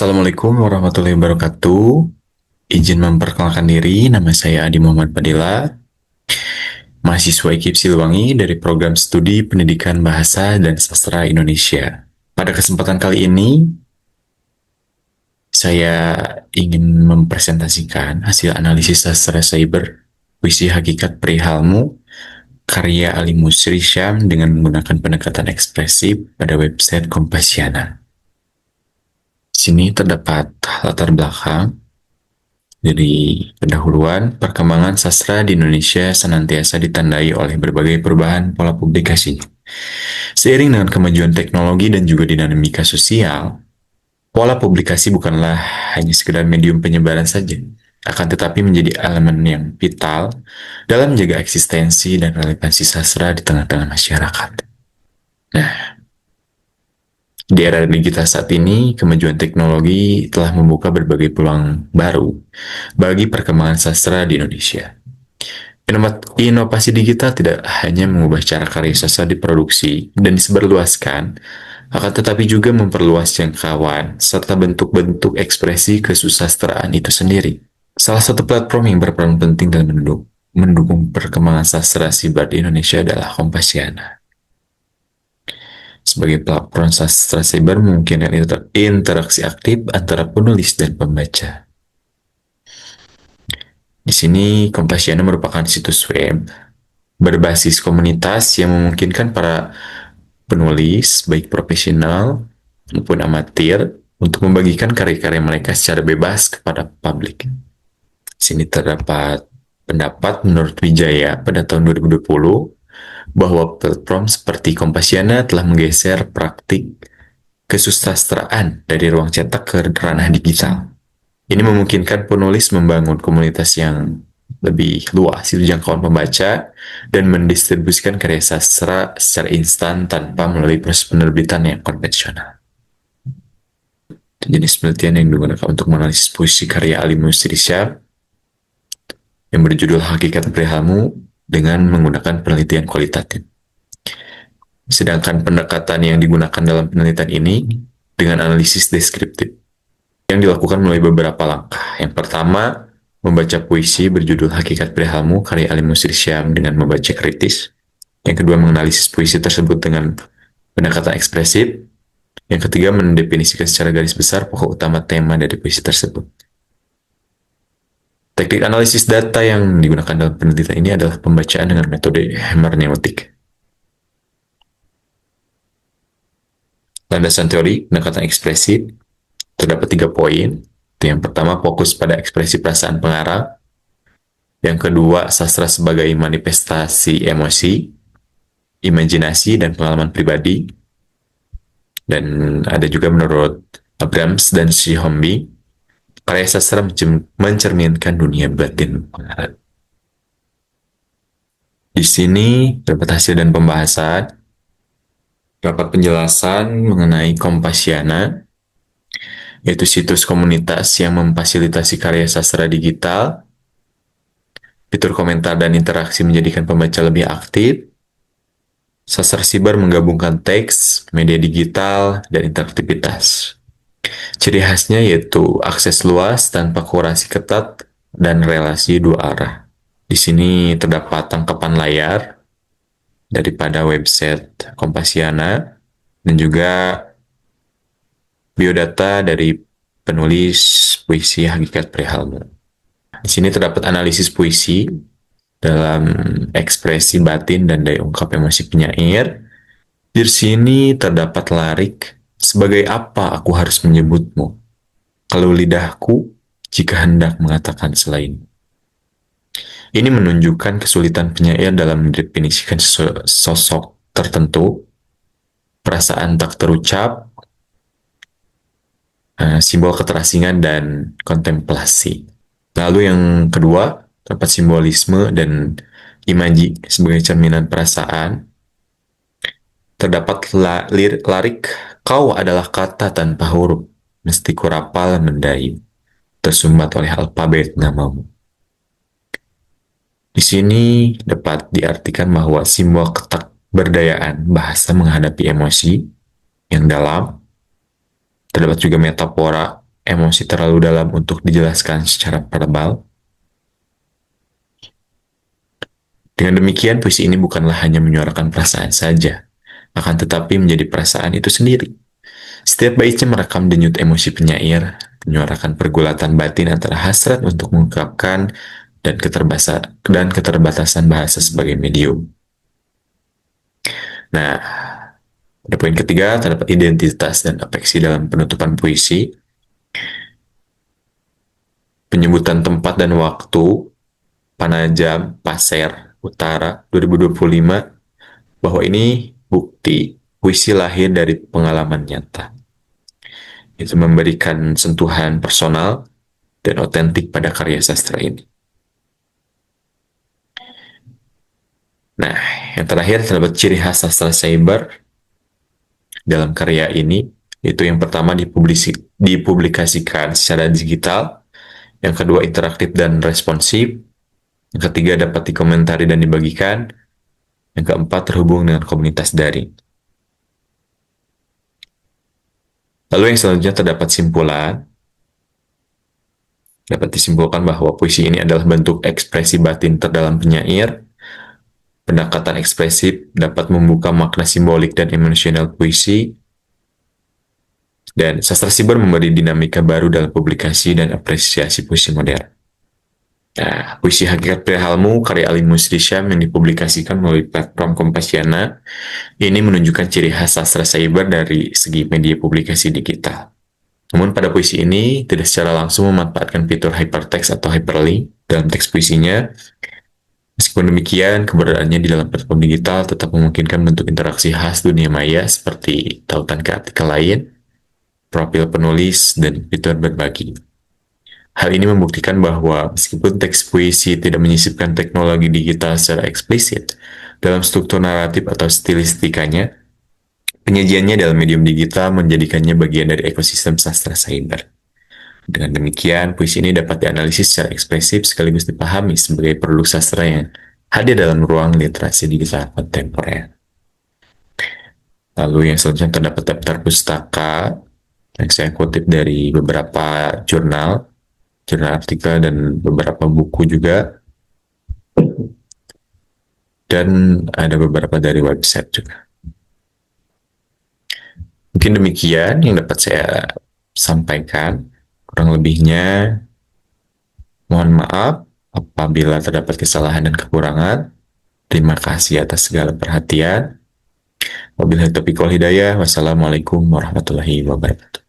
Assalamualaikum warahmatullahi wabarakatuh. Izin memperkenalkan diri, nama saya Adi Muhammad Padilla, mahasiswa IKIP Siliwangi dari Program Studi Pendidikan Bahasa dan Sastra Indonesia. Pada kesempatan kali ini, saya ingin mempresentasikan hasil analisis sastra cyber, puisi hakikat perihalmu, karya Ali Musri Syam dengan menggunakan pendekatan ekspresif pada website Kompasiana. Di sini terdapat latar belakang. Jadi, pendahuluan, perkembangan sastra di Indonesia senantiasa ditandai oleh berbagai perubahan pola publikasi. Seiring dengan kemajuan teknologi dan juga dinamika sosial, pola publikasi bukanlah hanya sekedar medium penyebaran saja, akan tetapi menjadi elemen yang vital dalam menjaga eksistensi dan relevansi sastra di tengah-tengah masyarakat. Nah, di era digital saat ini, kemajuan teknologi telah membuka berbagai peluang baru bagi perkembangan sastra di Indonesia. Inovasi digital tidak hanya mengubah cara karya sastra diproduksi dan disebarluaskan, akan tetapi juga memperluas jangkauan serta bentuk-bentuk ekspresi kesusastraan itu sendiri. Salah satu platform yang berperan penting dalam mendukung perkembangan sastra siber di Indonesia adalah Kompasiana. Sebagai platform sastra cyber memungkinkan interaksi aktif antara penulis dan pembaca. Di sini, Kompasiana merupakan situs web berbasis komunitas yang memungkinkan para penulis, baik profesional maupun amatir, untuk membagikan karya-karya mereka secara bebas kepada publik. Di sini terdapat pendapat menurut Wijaya pada tahun 2020 bahwa platform seperti Kompasiana telah menggeser praktik kesusastraan dari ruang cetak ke ranah digital. Ini memungkinkan penulis membangun komunitas yang lebih luas di jangkauan pembaca dan mendistribusikan karya sastra secara instan tanpa melalui proses penerbitan yang konvensional. Jenis penelitian yang digunakan untuk menganalisis puisi karya Ali Musri Syam yang berjudul Hakikat Perihalmu dengan menggunakan penelitian kualitatif. Sedangkan pendekatan yang digunakan dalam penelitian ini dengan analisis deskriptif yang dilakukan melalui beberapa langkah. Yang pertama, membaca puisi berjudul Hakikat Perihalmu karya Ali Musri Syam dengan membaca kritis. Yang kedua, menganalisis puisi tersebut dengan pendekatan ekspresif. Yang ketiga, mendefinisikan secara garis besar pokok utama tema dari puisi tersebut. Teknik analisis data yang digunakan dalam penelitian ini adalah pembacaan dengan metode hermeneutik. Landasan teori pendekatan ekspresif terdapat 3 poin. Yang pertama, fokus pada ekspresi perasaan pengarang. Yang kedua, sastra sebagai manifestasi emosi, imajinasi, dan pengalaman pribadi. Dan ada juga menurut Abrams dan Shihombi, karya sastra mencerminkan dunia batin pengarang. Di sini terdapat hasil dan pembahasan, terdapat penjelasan mengenai Kompasiana, yaitu situs komunitas yang memfasilitasi karya sastra digital. Fitur komentar dan interaksi menjadikan pembaca lebih aktif. Sastra siber menggabungkan teks, media digital, dan interaktivitas. Ciri khasnya yaitu akses luas tanpa kurasi ketat dan relasi dua arah. Di sini terdapat tangkapan layar daripada website Kompasiana dan juga biodata dari penulis puisi Hakikat Perihalmu. Di sini terdapat analisis puisi dalam ekspresi batin dan daya ungkap emosi penyair. Di sini terdapat larik, sebagai apa aku harus menyebutmu, kalau lidahku jika hendak mengatakan selain. Ini menunjukkan kesulitan penyair dalam mendefinisikan sosok tertentu, perasaan tak terucap, simbol keterasingan dan kontemplasi. Lalu yang kedua, terdapat simbolisme dan imaji sebagai cerminan perasaan. Terdapat larik, kau adalah kata tanpa huruf, mesti kurapal mendayu, tersumbat oleh alfabet namamu. Di sini dapat diartikan bahwa simbol ketakberdayaan bahasa menghadapi emosi yang dalam. Terdapat juga metafora emosi terlalu dalam untuk dijelaskan secara verbal. Dengan demikian, puisi ini bukanlah hanya menyuarakan perasaan saja, akan tetapi menjadi perasaan itu sendiri. Setiap baitnya merekam denyut emosi penyair, menyuarakan pergulatan batin antara hasrat untuk mengungkapkan dan keterbatasan bahasa sebagai medium. Nah, pada poin ketiga, terdapat identitas dan afeksi dalam penutupan puisi. Penyebutan tempat dan waktu, Panajam, Pasir, Utara, 2025, bahwa ini bukti puisi lahir dari pengalaman nyata. Itu memberikan sentuhan personal dan otentik pada karya sastra ini. Nah, yang terakhir terdapat ciri khas sastra cyber dalam karya ini, itu yang pertama dipublikasikan secara digital, yang kedua interaktif dan responsif, yang ketiga dapat dikomentari dan dibagikan, yang keempat terhubung dengan komunitas daring. Lalu yang selanjutnya terdapat simpulan. Dapat disimpulkan bahwa puisi ini adalah bentuk ekspresi batin terdalam penyair. Pendekatan ekspresif dapat membuka makna simbolik dan emosional puisi. Dan sastra siber memberi dinamika baru dalam publikasi dan apresiasi puisi modern. Nah, puisi Hakikat Perihalmu karya Ali Musri Syam yang dipublikasikan melalui platform Kompasiana ini menunjukkan ciri khas sastra cyber dari segi media publikasi digital. Namun pada puisi ini tidak secara langsung memanfaatkan fitur hypertext atau hyperlink dalam teks puisinya. Meskipun demikian, keberadaannya di dalam platform digital tetap memungkinkan bentuk interaksi khas dunia maya seperti tautan ke artikel lain, profil penulis, dan fitur berbagi. Hal ini membuktikan bahwa meskipun teks puisi tidak menyisipkan teknologi digital secara eksplisit dalam struktur naratif atau stilistikanya, penyajiannya dalam medium digital menjadikannya bagian dari ekosistem sastra cyber. Dengan demikian, puisi ini dapat dianalisis secara ekspresif sekaligus dipahami sebagai produk sastra yang hadir dalam ruang literasi digital kontemporer. Lalu yang selanjutnya terdapat daftar pustaka yang saya kutip dari beberapa jurnal artikel, dan beberapa buku juga. Dan ada beberapa dari website juga. Mungkin demikian yang dapat saya sampaikan. Kurang lebihnya, mohon maaf apabila terdapat kesalahan dan kekurangan. Terima kasih atas segala perhatian. Wabillahi taufiq wal hidayah. Wassalamualaikum warahmatullahi wabarakatuh.